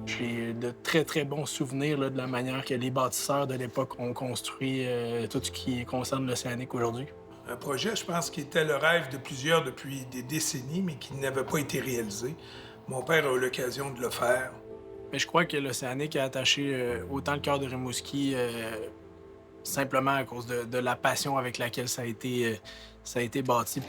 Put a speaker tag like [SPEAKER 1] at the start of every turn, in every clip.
[SPEAKER 1] J'ai de très, très bons souvenirs là, de la manière que les bâtisseurs de l'époque ont construit tout ce qui concerne l'Océanique aujourd'hui.
[SPEAKER 2] Un projet, je pense, qui était le rêve de plusieurs depuis des décennies, mais qui n'avait pas été réalisé. Mon père a eu l'occasion de le faire.
[SPEAKER 1] Mais je crois que l'Océanique a attaché autant le cœur de Rimouski simplement à cause de la passion avec laquelle ça a été bâti.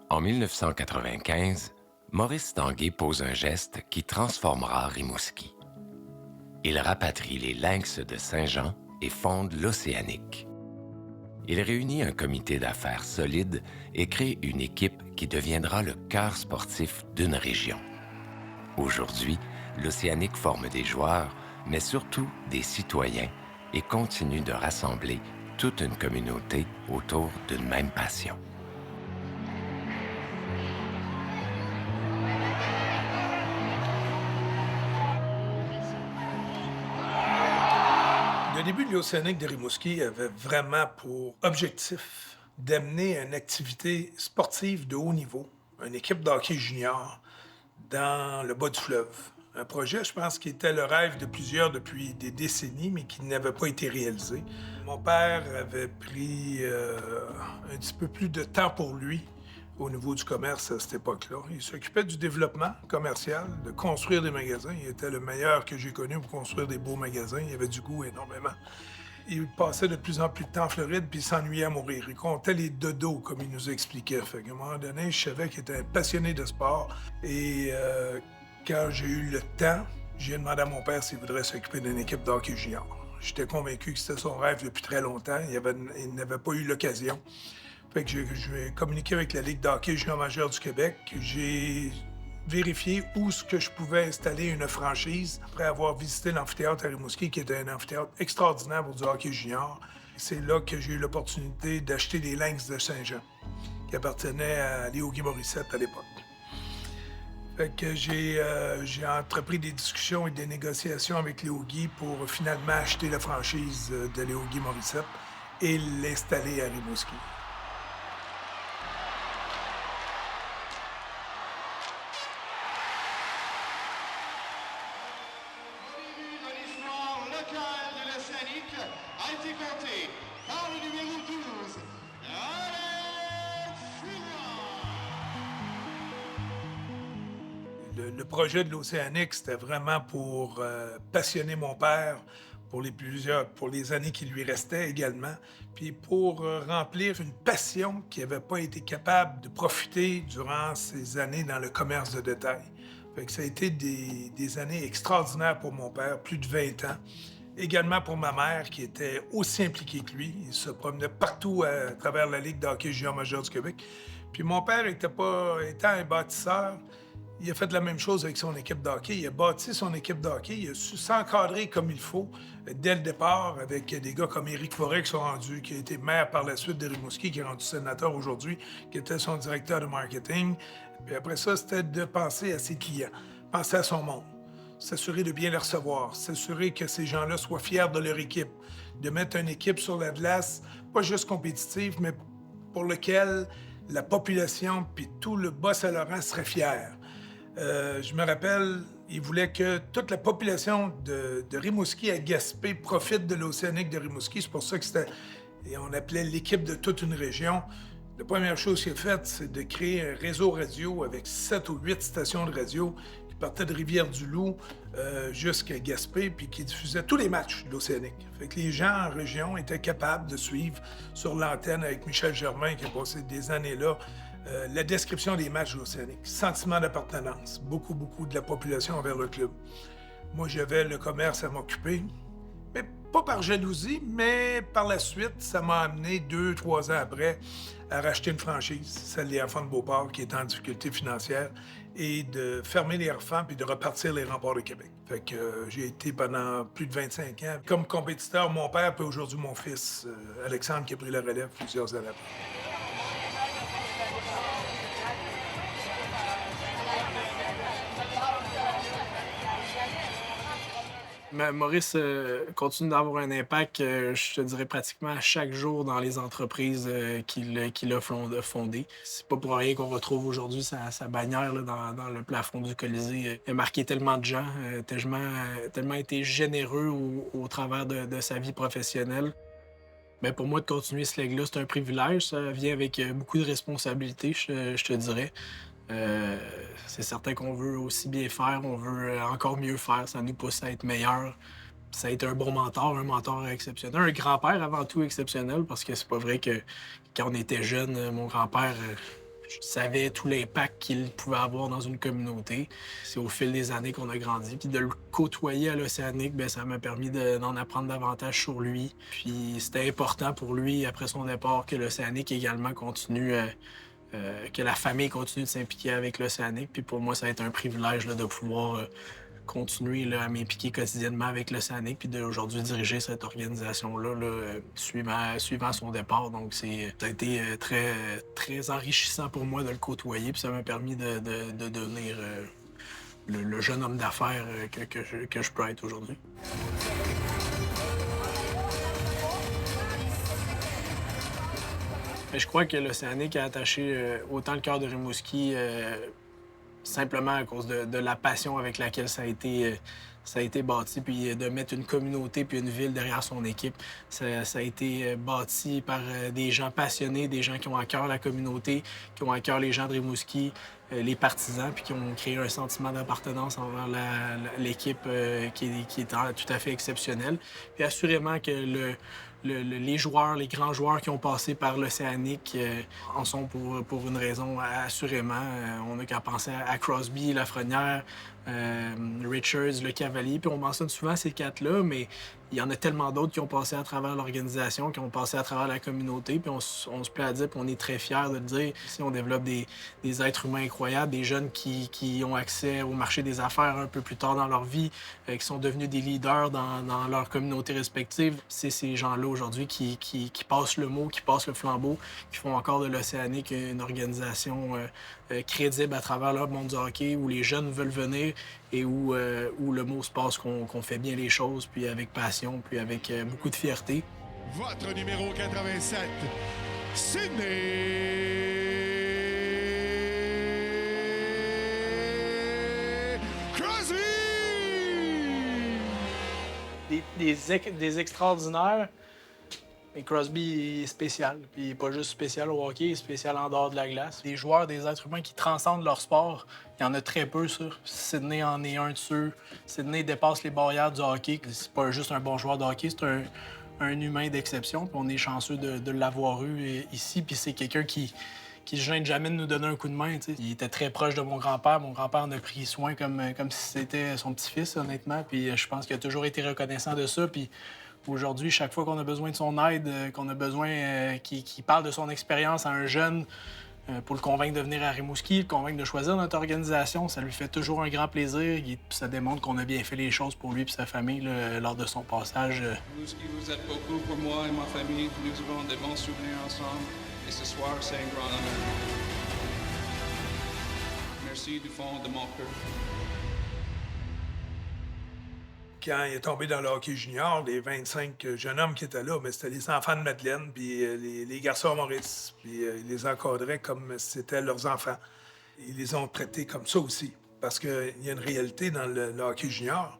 [SPEAKER 3] En 1995, Maurice Tanguay pose un geste qui transformera Rimouski. Il rapatrie les lynx de Saint-Jean et fonde l'Océanique. Il réunit un comité d'affaires solide et crée une équipe qui deviendra le cœur sportif d'une région. Aujourd'hui, l'Océanique forme des joueurs, mais surtout des citoyens et continue de rassembler toute une communauté autour d'une même passion.
[SPEAKER 2] Le début de l'Océanique de Rimouski avait vraiment pour objectif d'amener une activité sportive de haut niveau, une équipe de hockey junior, dans le bas du fleuve. Un projet, je pense, qui était le rêve de plusieurs depuis des décennies, mais qui n'avait pas été réalisé. Mon père avait pris un petit peu plus de temps pour lui au niveau du commerce à cette époque-là. Il s'occupait du développement commercial, de construire des magasins. Il était le meilleur que j'ai connu pour construire des beaux magasins. Il avait du goût énormément. Il passait de plus en plus de temps en Floride, puis il s'ennuyait à mourir. Il comptait les dodos, comme il nous expliquait. Fait qu'à un moment donné, je savais qu'il était un passionné de sport. Et quand j'ai eu le temps, j'ai demandé à mon père s'il voudrait s'occuper d'une équipe de hockey junior. J'étais convaincu que c'était son rêve depuis très longtemps. Il n'avait pas eu l'occasion. Fait que j'ai communiqué avec la Ligue de hockey junior majeur du Québec. J'ai vérifié où ce que je pouvais installer une franchise après avoir visité l'amphithéâtre à Rimouski, qui était un amphithéâtre extraordinaire pour du hockey junior. C'est là que j'ai eu l'opportunité d'acheter les Lynx de Saint-Jean, qui appartenaient à Léo Guy Morissette à l'époque. Fait que j'ai entrepris des discussions et des négociations avec Léo Guy pour finalement acheter la franchise de Léo Guy Morissette et l'installer à Rimouski.
[SPEAKER 4] A été compté par le numéro 12, Alex Funoir.
[SPEAKER 2] Le projet de l'Océanique, c'était vraiment pour passionner mon père pour les années qui lui restaient également, puis pour remplir une passion qu'il n'avait pas été capable de profiter durant ces années dans le commerce de détail. Fait que ça a été des années extraordinaires pour mon père, plus de 20 ans. Également pour ma mère, qui était aussi impliquée que lui. Il se promenait partout à travers la Ligue de hockey junior majeur du Québec. Puis mon père étant un bâtisseur, il a fait la même chose avec son équipe de hockey. Il a bâti son équipe de hockey. Il a su s'encadrer comme il faut dès le départ avec des gars comme Éric Forêt qui a été maire par la suite de Rimouski, qui est rendu sénateur aujourd'hui, qui était son directeur de marketing. Puis après ça, c'était de penser à ses clients, penser à son monde. S'assurer de bien les recevoir, s'assurer que ces gens-là soient fiers de leur équipe, de mettre une équipe sur la glace, pas juste compétitive, mais pour laquelle la population puis tout le Bas-Saint-Laurent serait fier. Je me rappelle, il voulait que toute la population de Rimouski à Gaspé profite de l'Océanique de Rimouski. C'est pour ça que on appelait l'équipe de toute une région. La première chose qu'il a faite, c'est de créer un réseau radio avec 7 ou 8 stations de radio qui partaient de Rivière-du-Loup jusqu'à Gaspé, puis qui diffusaient tous les matchs de l'Océanique. Fait que les gens en région étaient capables de suivre sur l'antenne avec Michel Germain, qui a passé des années là, la description des matchs de l'Océanique. Sentiment d'appartenance. Beaucoup de la population envers le club. Moi, j'avais le commerce à m'occuper. Mais pas par jalousie, mais par la suite, ça m'a amené 2, 3 ans après à racheter une franchise, celle des Enfants de Beauport, qui est en difficulté financière, et de fermer les enfants puis de repartir les Remparts de Québec. Fait que j'ai été pendant plus de 25 ans comme compétiteur, mon père, puis aujourd'hui mon fils, Alexandre, qui a pris la relève plusieurs années après.
[SPEAKER 1] Maurice continue d'avoir un impact, je te dirais pratiquement à chaque jour dans les entreprises qu'il a fondées. C'est pas pour rien qu'on retrouve aujourd'hui sa bannière là, dans le plafond du Colisée. Il a marqué tellement de gens, tellement été généreux au travers de sa vie professionnelle. Mais pour moi, de continuer ce leg-là, c'est un privilège. Ça vient avec beaucoup de responsabilités, je te dirais. C'est certain qu'on veut aussi bien faire, on veut encore mieux faire, ça nous pousse à être meilleurs. Ça a été un bon mentor, un mentor exceptionnel, un grand-père avant tout exceptionnel, parce que c'est pas vrai que quand on était jeune, mon grand-père savait tout l'impact qu'il pouvait avoir dans une communauté. C'est au fil des années qu'on a grandi. Puis de le côtoyer à l'Océanique, bien, ça m'a permis d'en apprendre davantage sur lui. Puis c'était important pour lui, après son départ, que l'Océanique également continue que la famille continue de s'impliquer avec l'Océanique. Puis pour moi, ça a été un privilège là, de pouvoir continuer là, à m'impliquer quotidiennement avec l'Océanique puis d'aujourd'hui diriger cette organisation-là suivant son départ. Donc ça a été très enrichissant pour moi de le côtoyer puis ça m'a permis de devenir le jeune homme d'affaires que je peux être aujourd'hui. Mais je crois que l'Océanique a attaché autant le cœur de Rimouski simplement à cause de la passion avec laquelle ça a été bâti, puis de mettre une communauté puis une ville derrière son équipe. Ça a été bâti par des gens passionnés, des gens qui ont à cœur la communauté, qui ont à cœur les gens de Rimouski, les partisans, puis qui ont créé un sentiment d'appartenance envers l'équipe qui est tout à fait exceptionnelle. Puis assurément que les joueurs, les grands joueurs qui ont passé par l'Océanique en sont pour une raison, assurément. On n'a qu'à penser à Crosby, Lafrenière, Richards, Le Cavalier, puis on mentionne souvent ces quatre-là, mais il y en a tellement d'autres qui ont passé à travers l'organisation, qui ont passé à travers la communauté, puis on se plaît à dire, puis on est très fiers de le dire. Ici, on développe des êtres humains incroyables, des jeunes qui ont accès au marché des affaires un peu plus tard dans leur vie, qui sont devenus des leaders dans leur communauté respective. C'est ces gens-là aujourd'hui qui passent le mot, qui passent le flambeau, qui font encore de l'Océanique une organisation crédible à travers le monde du hockey, où les jeunes veulent venir et où le mot se passe qu'on fait bien les choses, puis avec passion, puis avec beaucoup de fierté.
[SPEAKER 4] Votre numéro 87, Sidney Crosby!
[SPEAKER 1] Des extraordinaires. Mais Crosby est spécial. Puis il n'est pas juste spécial au hockey, il est spécial en dehors de la glace. Des joueurs, des êtres humains qui transcendent leur sport, il y en a très peu, ça. Sidney en est un de ceux. Sidney dépasse les barrières du hockey. C'est pas juste un bon joueur de hockey, c'est un humain d'exception. Puis on est chanceux de l'avoir eu ici. Puis c'est quelqu'un qui se gêne jamais de nous donner un coup de main. T'sais. Il était très proche de mon grand-père. Mon grand-père en a pris soin comme si c'était son petit-fils, honnêtement. Puis je pense qu'il a toujours été reconnaissant de ça. Puis aujourd'hui, chaque fois qu'on a besoin de son aide, qu'on a besoin qu'il parle de son expérience à un jeune pour le convaincre de venir à Rimouski, le convaincre de choisir notre organisation, ça lui fait toujours un grand plaisir. Ça démontre qu'on a bien fait les choses pour lui et sa famille là, lors de son passage.
[SPEAKER 5] Rimouski, vous êtes beaucoup pour moi et ma famille. Nous avons de bons souvenirs ensemble. Et ce soir, c'est un grand honneur. Merci du fond de mon cœur.
[SPEAKER 2] Quand il est tombé dans le hockey junior, les 25 jeunes hommes qui étaient là, mais c'était les enfants de Madeleine, puis les garçons à Maurice. Puis ils les encadraient comme si c'était leurs enfants. Ils les ont traités comme ça aussi. Parce qu'il y a une réalité dans le hockey junior.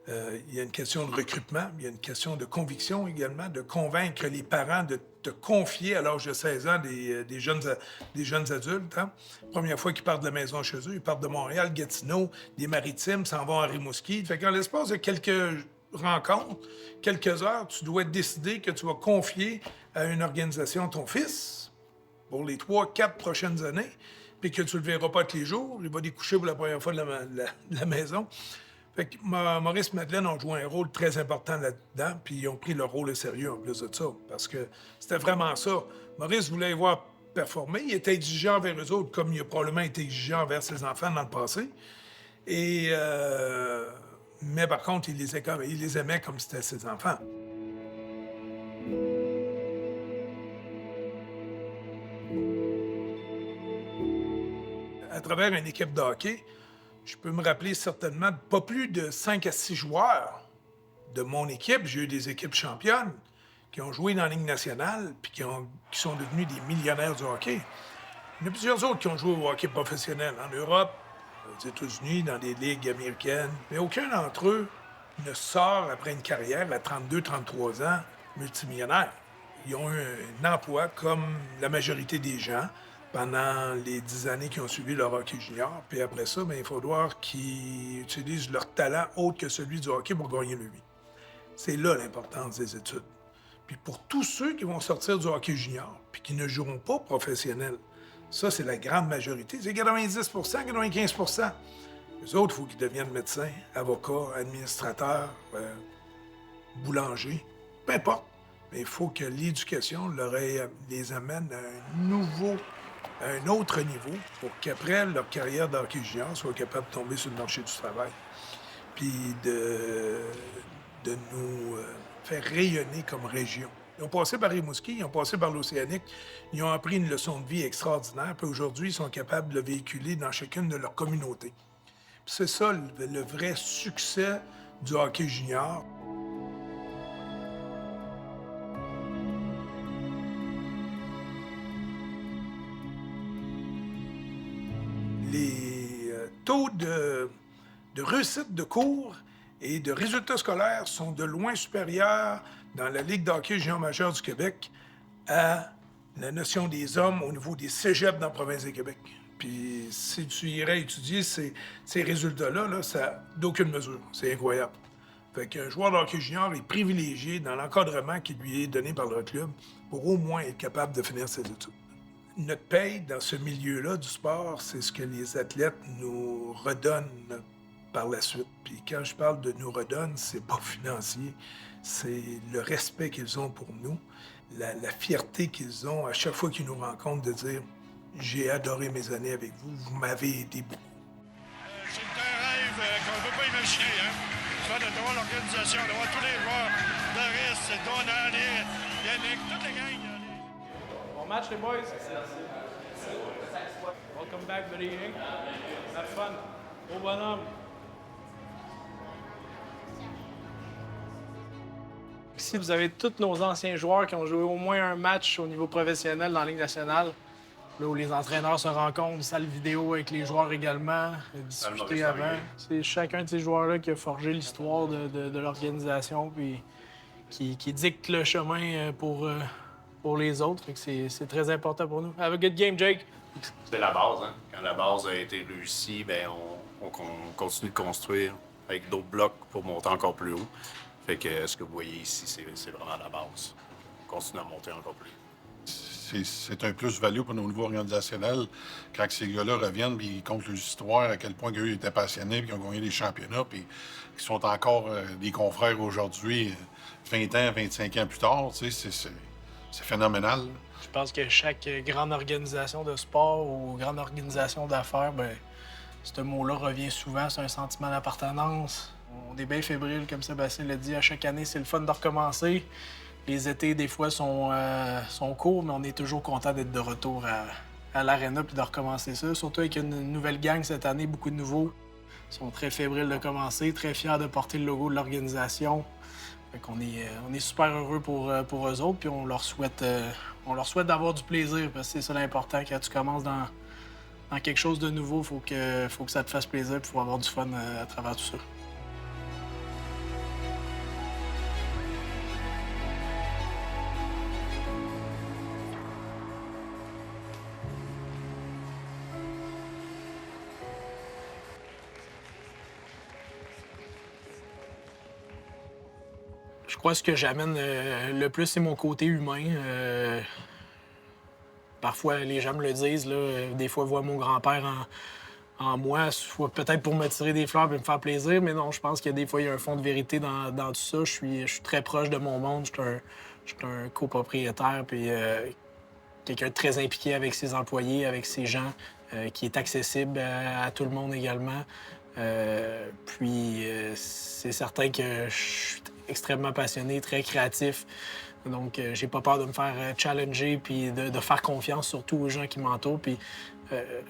[SPEAKER 2] Il y a une question de recrutement, il y a une question de conviction également, de convaincre les parents de te confier à l'âge de 16 ans des jeunes adultes. Hein? Première fois qu'ils partent de la maison chez eux, ils partent de Montréal, Gatineau, des Maritimes, s'en vont à Rimouski. Fait qu'en l'espace de quelques rencontres, quelques heures, tu dois décider que tu vas confier à une organisation ton fils pour les 3-4 prochaines années, puis que tu le verras pas tous les jours. Il va découcher pour la première fois de la maison. Fait que Maurice Madeleine ont joué un rôle très important là-dedans, puis ils ont pris leur rôle au sérieux en plus de ça, parce que c'était vraiment ça. Maurice voulait les voir performer, il était exigeant envers eux autres, comme il a probablement été exigeant envers ses enfants dans le passé. Mais par contre, il les aimait comme si c'était ses enfants. À travers une équipe de hockey, je peux me rappeler certainement pas plus de 5 à 6 joueurs de mon équipe. J'ai eu des équipes championnes qui ont joué dans la Ligue nationale puis qui sont devenus des millionnaires du hockey. Il y en a plusieurs autres qui ont joué au hockey professionnel en Europe, aux États-Unis, dans des ligues américaines. Mais aucun d'entre eux ne sort après une carrière à 32, 33 ans multimillionnaire. Ils ont eu un emploi comme la majorité des gens pendant les 10 années qui ont suivi leur hockey junior. Puis après ça, bien, il faut voir qu'ils utilisent leur talent autre que celui du hockey pour gagner le vie. C'est là l'importance des études. Puis pour tous ceux qui vont sortir du hockey junior puis qui ne joueront pas professionnel, ça, c'est la grande majorité. C'est 90 95 Les autres, il faut qu'ils deviennent médecins, avocats, administrateurs, boulangers, peu importe. Mais il faut que l'éducation les amène à un autre niveau pour qu'après leur carrière de hockey junior, soient capables de tomber sur le marché du travail. Puis de nous faire rayonner comme région. Ils ont passé par Rimouski, ils ont passé par l'Océanique, ils ont appris une leçon de vie extraordinaire, puis aujourd'hui, ils sont capables de le véhiculer dans chacune de leurs communautés. Puis c'est ça le vrai succès du hockey junior. Les taux de réussite de cours et de résultats scolaires sont de loin supérieurs dans la Ligue de hockey junior majeur du Québec à la notion des hommes au niveau des cégeps dans la province du Québec. Puis si tu irais étudier ces résultats-là, là, ça n'a d'aucune mesure. C'est incroyable. Fait qu'un joueur de hockey junior est privilégié dans l'encadrement qui lui est donné par le club pour au moins être capable de finir ses études. Notre paye dans ce milieu-là du sport, c'est ce que les athlètes nous redonnent par la suite. Puis quand je parle de nous redonnent, c'est pas financier, c'est le respect qu'ils ont pour nous, la fierté qu'ils ont à chaque fois qu'ils nous rencontrent de dire « J'ai adoré mes années avec vous, vous m'avez aidé beaucoup ».
[SPEAKER 6] C'est un rêve qu'on ne peut pas imaginer, hein? Ça, de voir l'organisation, de voir tous les joueurs, Doris, Donald, Yannick, toute la gang.
[SPEAKER 1] Bon match, les boys. Welcome back, buddy. Have fun. Au bonhomme. Ici, vous avez tous nos anciens joueurs qui ont joué au moins un match au niveau professionnel dans la Ligue nationale, là où les entraîneurs se rencontrent, salle vidéo avec les joueurs également, discuter avant. C'est chacun de ces joueurs-là qui a forgé l'histoire de l'organisation puis qui dicte le chemin pour les autres. Fait que c'est très important pour nous. Have a good game, Jake.
[SPEAKER 7] C'est la base, hein? Quand la base a été réussie, bien, on continue de construire avec d'autres blocs pour monter encore plus haut. Fait que ce que vous voyez ici, c'est vraiment la base. On continue à monter encore plus.
[SPEAKER 8] C'est un plus-value pour nos niveaux organisationnels quand ces gars-là reviennent puis ils comptent leur histoire, à quel point eux étaient passionnés puis qu'ils ont gagné des championnats puis qu'ils sont encore des confrères aujourd'hui, 20 ans, 25 ans plus tard. Tu sais, c'est phénoménal.
[SPEAKER 1] Je pense que chaque grande organisation de sport ou grande organisation d'affaires, bien, ce mot-là revient souvent. C'est un sentiment d'appartenance. On est bien fébrile, comme Sébastien l'a dit. À chaque année, c'est le fun de recommencer. Les étés, des fois, sont courts, mais on est toujours content d'être de retour à l'aréna puis de recommencer ça. Surtout avec une nouvelle gang cette année, beaucoup de nouveaux. Ils sont très fébriles de commencer, très fiers de porter le logo de l'organisation. Fait qu'on est super heureux pour eux autres, puis on leur souhaite d'avoir du plaisir, parce que c'est ça l'important. Quand tu commences dans quelque chose de nouveau, faut que ça te fasse plaisir, puis faut avoir du fun à travers tout ça. Je crois que ce que j'amène le plus, c'est mon côté humain. Parfois, les gens me le disent, là, des fois, voir mon grand-père en moi, soit peut-être pour me tirer des fleurs et me faire plaisir, mais non, je pense que des fois, il y a un fond de vérité dans tout ça. Je suis très proche de mon monde. Je suis un copropriétaire, puis quelqu'un de très impliqué avec ses employés, avec ses gens, qui est accessible à tout le monde également. C'est certain que je suis extrêmement passionné, très créatif. Donc, j'ai pas peur de me faire challenger puis de faire confiance surtout aux gens qui m'entourent. Puis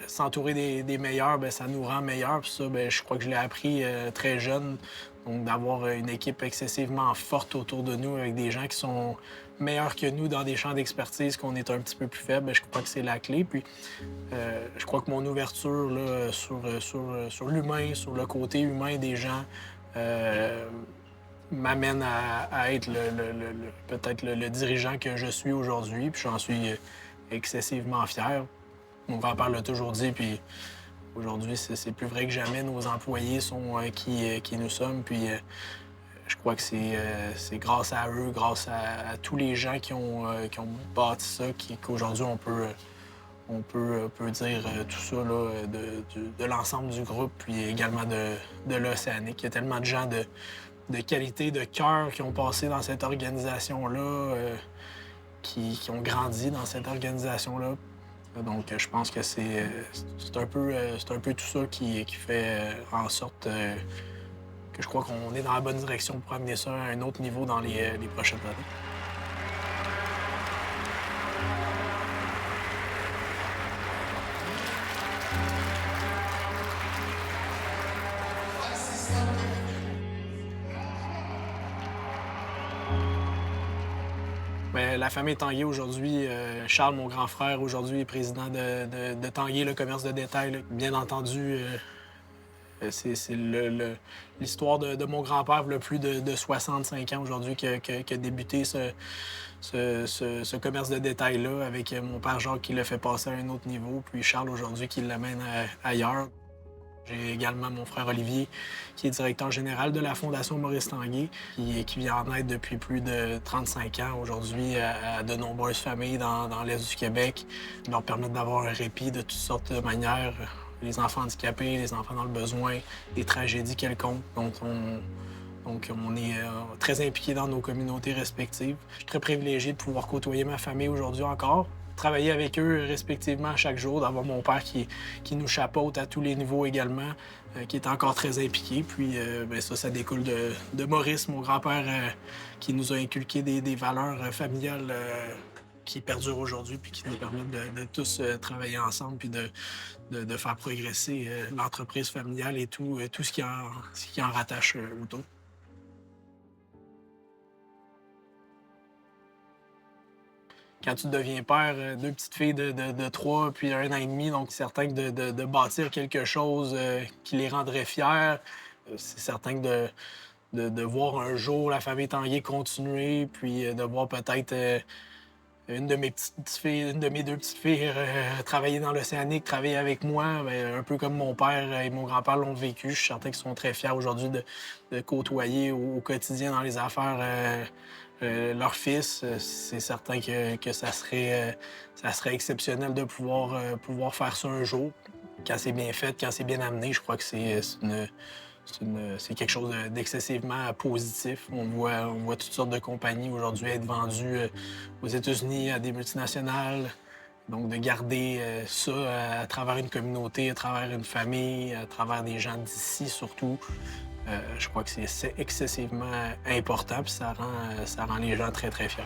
[SPEAKER 1] s'entourer des meilleurs, bien, ça nous rend meilleurs. Puis ça, bien, je crois que je l'ai appris très jeune. Donc, d'avoir une équipe excessivement forte autour de nous avec des gens qui sont meilleurs que nous dans des champs d'expertise, qu'on est un petit peu plus faible, bien, je crois que c'est la clé. Puis je crois que mon ouverture là, sur l'humain, sur le côté humain des gens, m'amène à être peut-être le dirigeant que je suis aujourd'hui. Puis j'en suis excessivement fier. Mon grand-père l'a toujours dit, puis aujourd'hui, c'est plus vrai que jamais. Nos employés sont qui nous sommes. Puis je crois que c'est grâce à eux, grâce à tous les gens qui ont bâti ça, qu'aujourd'hui, on peut dire tout ça là, de l'ensemble du groupe, puis également de l'Océanique. Il y a tellement de gens de qualité, de cœur qui ont passé dans cette organisation-là, qui ont grandi dans cette organisation-là. Donc, je pense que c'est un peu tout ça qui fait en sorte que je crois qu'on est dans la bonne direction pour amener ça à un autre niveau dans les prochaines années. Bien, la famille Tanguay aujourd'hui, Charles, mon grand frère, aujourd'hui est président de Tanguay, le commerce de détail. Là. Bien entendu, c'est l'histoire de mon grand-père, il y a plus de 65 ans aujourd'hui, qui a débuté ce commerce de détail-là avec mon père Jacques qui l'a fait passer à un autre niveau, puis Charles aujourd'hui qui l'amène ailleurs. J'ai également mon frère Olivier, qui est directeur général de la Fondation Maurice Tanguay, qui vient en aide depuis plus de 35 ans aujourd'hui à de nombreuses familles dans l'Est du Québec, leur permettre d'avoir un répit de toutes sortes de manières, les enfants handicapés, les enfants dans le besoin, des tragédies quelconques. Donc, on est très impliqués dans nos communautés respectives. Je suis très privilégié de pouvoir côtoyer ma famille aujourd'hui encore. Travailler avec eux respectivement chaque jour, d'avoir mon père qui nous chapeaute à tous les niveaux également, qui est encore très impliqué. Puis bien, ça découle de Maurice, mon grand-père, qui nous a inculqué des valeurs familiales qui perdurent aujourd'hui puis qui nous permettent de tous travailler ensemble puis de faire progresser l'entreprise familiale et tout ce qui en rattache autour. Quand tu deviens père, deux petites filles de 3 puis 1 an et demi, donc c'est certain que de bâtir quelque chose qui les rendrait fiers, c'est certain que de voir un jour la famille Tanguay continuer, puis de voir peut-être une de mes deux petites filles travailler dans l'Océanique, travailler avec moi, bien, un peu comme mon père et mon grand-père l'ont vécu. Je suis certain qu'ils sont très fiers aujourd'hui de côtoyer au quotidien dans les affaires leur fils. C'est certain que ça serait exceptionnel de pouvoir faire ça un jour. Quand c'est bien fait, quand c'est bien amené, je crois que c'est quelque chose d'excessivement positif. On voit toutes sortes de compagnies aujourd'hui être vendues aux États-Unis à des multinationales. Donc, de garder ça à travers une communauté, à travers une famille, à travers des gens d'ici surtout, je crois que c'est excessivement important, puis ça rend les gens très, très fiers.